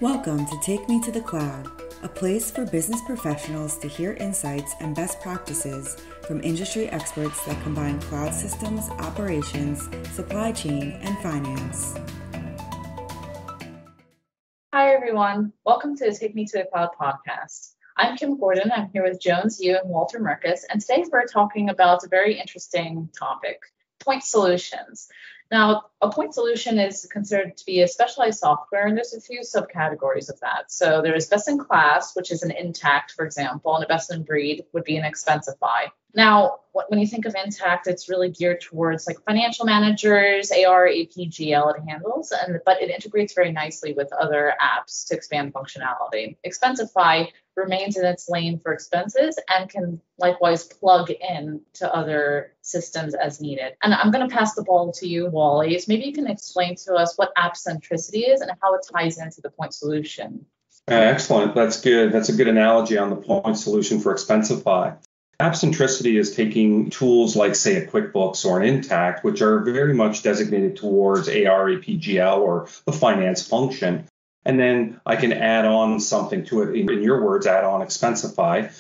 Welcome to Take Me to the Cloud, a place for business professionals to hear insights and best practices from industry experts that combine cloud systems, operations, supply chain, and finance. Hi, everyone. Welcome to the Take Me to the Cloud podcast. I'm Kim Gordon. I'm here with Jones Yu and Walter Merkas, and today we're talking about a very interesting topic, point solutions. Now, a point solution is considered to be a specialized software, and there's a few subcategories of that. So there is best in class, which is an Intact, for example, and a best in breed would be an Expensify. Now, when you think of Intact, it's really geared towards like financial managers, AR, AP, GL it handles, but it integrates very nicely with other apps to expand functionality. Expensify remains in its lane for expenses and can likewise plug in to other systems as needed. And I'm going to pass the ball to you, Wally. So maybe you can explain to us what app centricity is and how it ties into the point solution. Excellent. That's good. That's a good analogy on the point solution for Expensify. App centricity is taking tools like, say, a QuickBooks or an Intact, which are very much designated towards AR, AP, GL, or the finance function. And then I can add on something to it, in your words, add on Expensify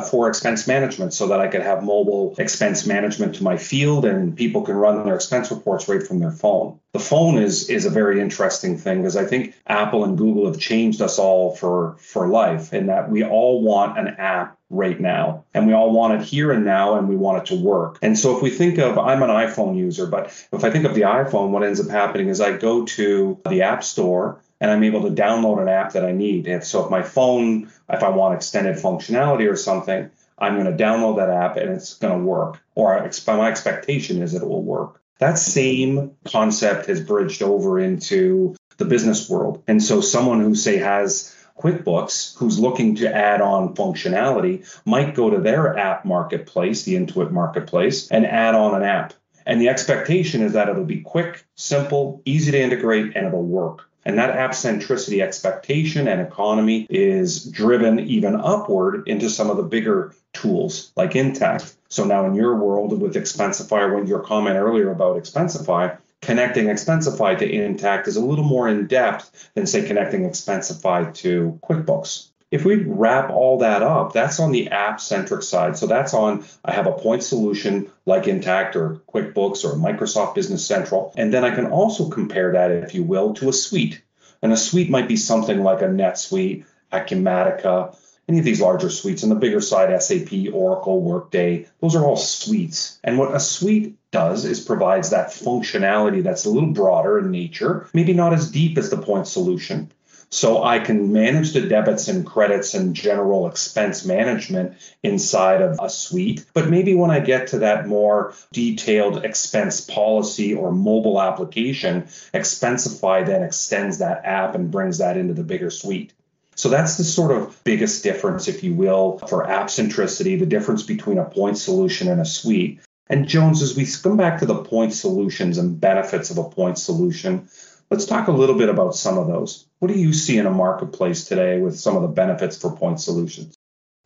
for expense management so that I could have mobile expense management to my field and people can run their expense reports right from their phone. The phone is a very interesting thing because I think Apple and Google have changed us all for life in that we all want an app right now. And we all want it here and now, and we want it to work. And so if we think of, I'm an iPhone user, but if I think of the iPhone, what ends up happening is I go to the App Store and I'm able to download an app that I need. And so if my phone, if I want extended functionality or something, I'm going to download that app and it's going to work. Or my expectation is that it will work. That same concept has bridged over into the business world. And so someone who, say, has QuickBooks, who's looking to add on functionality, might go to their app marketplace, the Intuit marketplace, and add on an app. And the expectation is that it'll be quick, simple, easy to integrate, and it'll work. And that app centricity expectation and economy is driven even upward into some of the bigger tools like Intact. So now in your world with Expensify, when your comment earlier about Expensify, connecting Expensify to Intact is a little more in depth than, say, connecting Expensify to QuickBooks. If we wrap all that up, that's on the app-centric side. So that's on, I have a point solution like Intact or QuickBooks or Microsoft Business Central. And then I can also compare that, if you will, to a suite. And a suite might be something like a NetSuite, Acumatica, any of these larger suites. On the bigger side, SAP, Oracle, Workday, those are all suites. And what a suite does is provides that functionality that's a little broader in nature, maybe not as deep as the point solution. So I can manage the debits and credits and general expense management inside of a suite. But maybe when I get to that more detailed expense policy or mobile application, Expensify then extends that app and brings that into the bigger suite. So that's the sort of biggest difference, if you will, for app centricity, the difference between a point solution and a suite. And Jones, as we come back to the point solutions and benefits of a point solution, let's talk a little bit about some of those. What do you see in a marketplace today with some of the benefits for point solutions?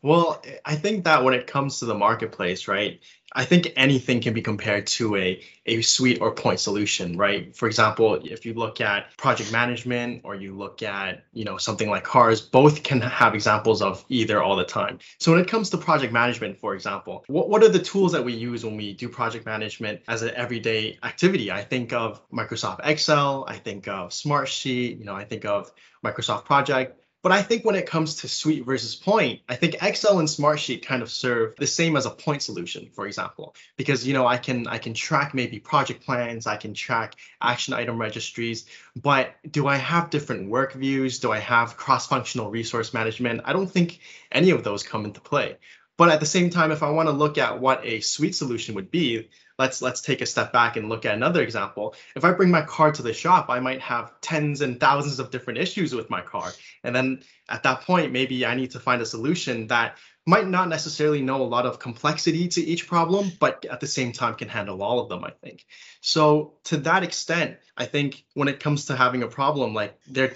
Well, I think that when it comes to the marketplace, right, I think anything can be compared to a suite or point solution, right? For example, if you look at project management or you look at, something like cars, both can have examples of either all the time. So when it comes to project management, for example, what are the tools that we use when we do project management as an everyday activity? I think of Microsoft Excel, I think of Smartsheet, I think of Microsoft Project. But I think when it comes to suite versus point, I think Excel and Smartsheet kind of serve the same as a point solution, for example, because, I can track maybe project plans, I can track action item registries, but do I have different work views? Do I have cross-functional resource management? I don't think any of those come into play. But at the same time, if I want to look at what a suite solution would be, let's take a step back and look at another example. If I bring my car to the shop, I might have tens and thousands of different issues with my car. And then at that point, maybe I need to find a solution that might not necessarily know a lot of complexity to each problem, but at the same time can handle all of them, I think. So to that extent, I think when it comes to having a problem, like they're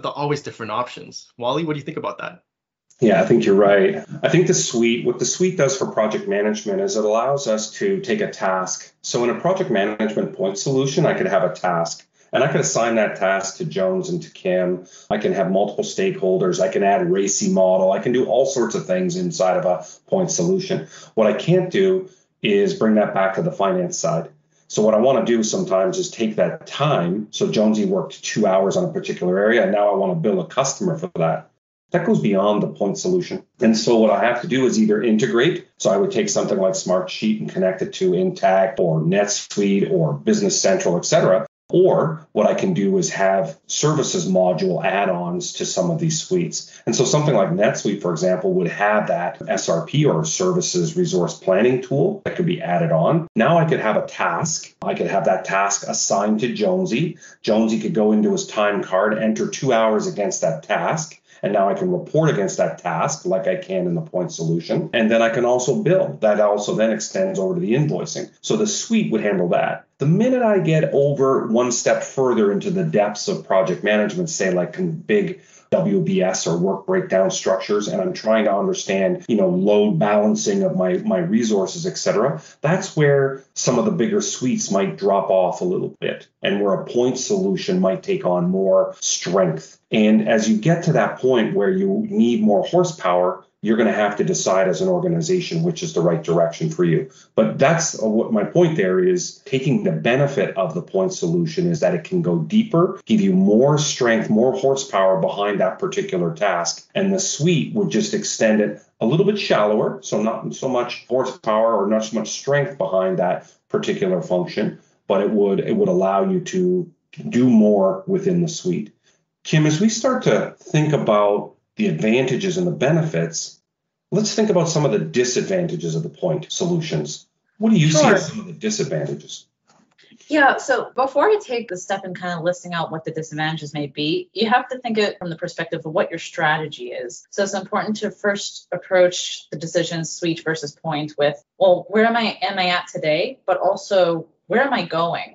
always different options. Wally, what do you think about that? Yeah, I think you're right. I think what the suite does for project management is it allows us to take a task. So in a project management point solution, I could have a task. And I can assign that task to Jones and to Kim. I can have multiple stakeholders. I can add a RACI model. I can do all sorts of things inside of a point solution. What I can't do is bring that back to the finance side. So what I want to do sometimes is take that time. So Jonesy worked 2 hours on a particular area, and now I want to bill a customer for that. That goes beyond the point solution. And so what I have to do is either integrate. So I would take something like Smartsheet and connect it to Intact or NetSuite or Business Central, et cetera. Or what I can do is have services module add-ons to some of these suites. And so something like NetSuite, for example, would have that SRP or services resource planning tool that could be added on. Now I could have a task. I could have that task assigned to Jonesy. Jonesy could go into his time card, enter 2 hours against that task. And now I can report against that task like I can in the point solution. And then I can also bill. That also then extends over to the invoicing. So the suite would handle that. The minute I get over one step further into the depths of project management, say like big WBS or work breakdown structures, and I'm trying to understand, load balancing of my resources, et cetera, that's where some of the bigger suites might drop off a little bit and where a point solution might take on more strength. And as you get to that point where you need more horsepower, you're going to have to decide as an organization which is the right direction for you. But that's what my point there is. Taking the benefit of the point solution is that it can go deeper, give you more strength, more horsepower behind that particular task. And the suite would just extend it a little bit shallower, so not so much horsepower or not so much strength behind that particular function, but it would allow you to do more within the suite. Kim, as we start to think about the advantages and the benefits, let's think about some of the disadvantages of the point solutions. What do you see as some of the disadvantages? Yeah, so before I take the step in kind of listing out what the disadvantages may be, you have to think it from the perspective of what your strategy is. So it's important to first approach the decision suite versus point with, well, where am I at today, but also where am I going?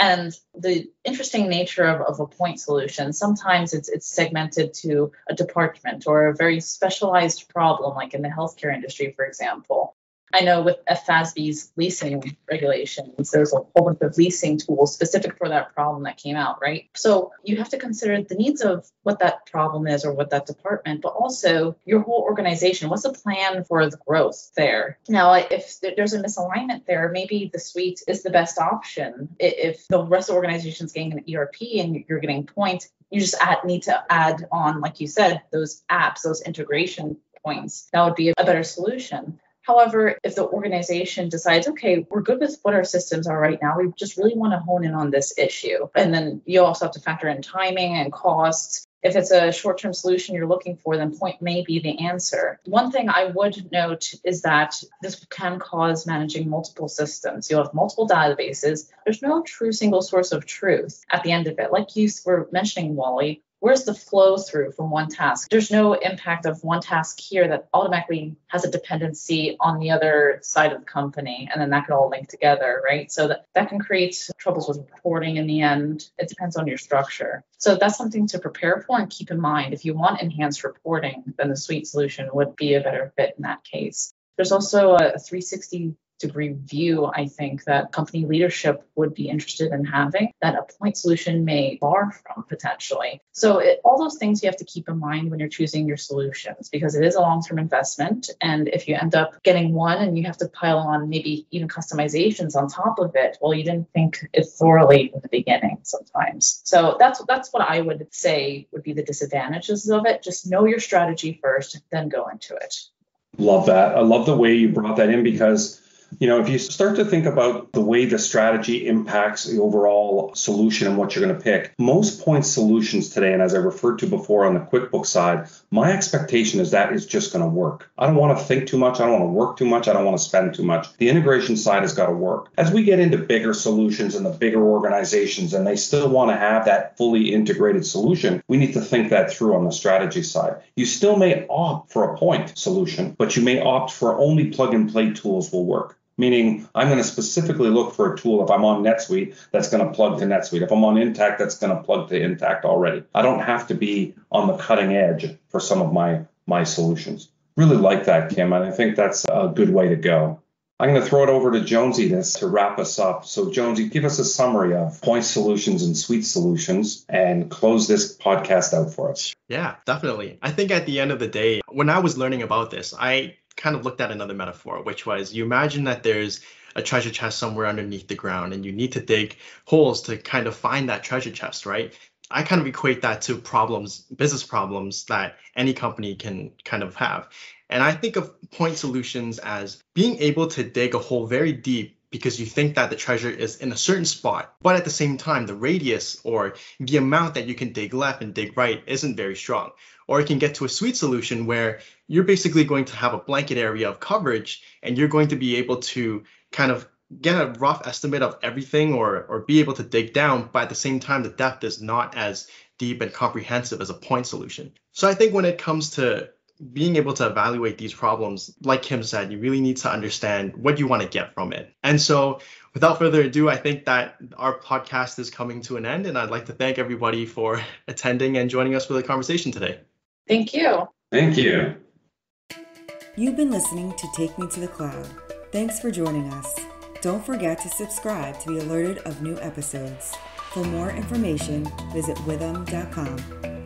And the interesting nature of a point solution, sometimes it's segmented to a department or a very specialized problem, like in the healthcare industry, for example. I know with FASB's leasing regulations, there's a whole bunch of leasing tools specific for that problem that came out, right? So you have to consider the needs of what that problem is or what that department, but also your whole organization. What's the plan for the growth there? Now, if there's a misalignment there, maybe the suite is the best option. If the rest of the organization is getting an ERP and you're getting points, you just need to add on, like you said, those apps, those integration points. That would be a better solution. However, if the organization decides, okay, we're good with what our systems are right now, we just really want to hone in on this issue. And then you also have to factor in timing and costs. If it's a short-term solution you're looking for, then point may be the answer. One thing I would note is that this can cause managing multiple systems. You'll have multiple databases. There's no true single source of truth at the end of it. Like you were mentioning, Wally, where's the flow through from one task? There's no impact of one task here that automatically has a dependency on the other side of the company, and then that can all link together, right? So that can create troubles with reporting in the end. It depends on your structure. So that's something to prepare for and keep in mind. If you want enhanced reporting, then the suite solution would be a better fit in that case. There's also a 360-degree view, I think, that company leadership would be interested in having that a point solution may bar from potentially. So all those things you have to keep in mind when you're choosing your solutions, because it is a long-term investment. And if you end up getting one and you have to pile on maybe even customizations on top of it, well, you didn't think it thoroughly in the beginning sometimes. So that's what I would say would be the disadvantages of it. Just know your strategy first, then go into it. Love that. I love the way you brought that in because, if you start to think about the way the strategy impacts the overall solution and what you're going to pick, most point solutions today, and as I referred to before on the QuickBooks side, my expectation is that is just going to work. I don't want to think too much. I don't want to work too much. I don't want to spend too much. The integration side has got to work. As we get into bigger solutions and the bigger organizations, and they still want to have that fully integrated solution, we need to think that through on the strategy side. You still may opt for a point solution, but you may opt for only plug and play tools will work. Meaning I'm going to specifically look for a tool if I'm on NetSuite that's going to plug to NetSuite. If I'm on Intact, that's going to plug to Intact already. I don't have to be on the cutting edge for some of my solutions. Really like that, Kim, and I think that's a good way to go. I'm going to throw it over to Jonesy to wrap us up. So Jonesy, give us a summary of point solutions and suite solutions and close this podcast out for us. Yeah, definitely. I think at the end of the day, when I was learning about this, I kind of looked at another metaphor, which was you imagine that there's a treasure chest somewhere underneath the ground and you need to dig holes to kind of find that treasure chest, right? I kind of equate that to problems, business problems that any company can kind of have. And I think of point solutions as being able to dig a hole very deep because you think that the treasure is in a certain spot, but at the same time, the radius or the amount that you can dig left and dig right isn't very strong. Or you can get to a suite solution where you're basically going to have a blanket area of coverage and you're going to be able to kind of get a rough estimate of everything or be able to dig down, but at the same time, the depth is not as deep and comprehensive as a point solution. So I think when it comes to being able to evaluate these problems, like Kim said, you really need to understand what you want to get from it. And so without further ado, I think that our podcast is coming to an end, and I'd like to thank everybody for attending and joining us for the conversation today. Thank you. Thank you. You've been listening to Take Me to the Cloud. Thanks for joining us. Don't forget to subscribe to be alerted of new episodes. For more information, visit withum.com.